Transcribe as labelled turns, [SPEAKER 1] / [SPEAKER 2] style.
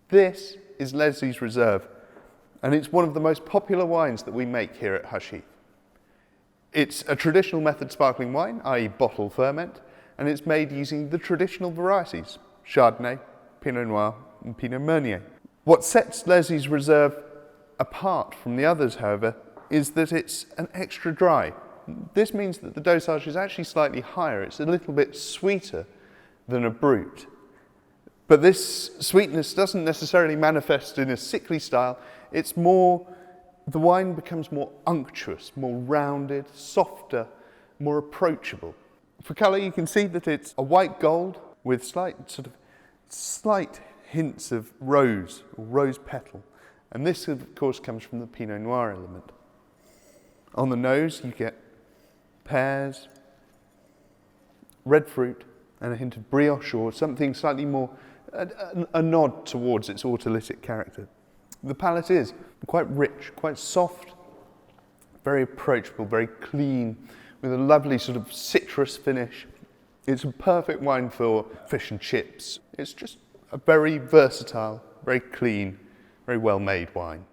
[SPEAKER 1] This is Leslie's Reserve, and it's one of the most popular wines that we make here at Hush Heath. It's a traditional method sparkling wine, i.e. bottle ferment, and it's made using the traditional varieties, Chardonnay, Pinot Noir and Pinot Meunier. What sets Leslie's Reserve apart from the others, however, is that it's an extra dry. This means that the dosage is actually slightly higher. It's a little bit sweeter than a Brut. But this sweetness doesn't necessarily manifest in a sickly style. It's more, the wine becomes more unctuous, more rounded, softer, more approachable. For colour, you can see that it's a white gold with slight hints of rose or rose petal. And this, of course, comes from the Pinot Noir element. On the nose, you get pears, red fruit, and a hint of brioche or something slightly more, a nod towards its autolytic character. The palate is quite rich, quite soft, very approachable, very clean, with a lovely sort of citrus finish. It's a perfect wine for fish and chips. It's just a very versatile, very clean, very well-made wine.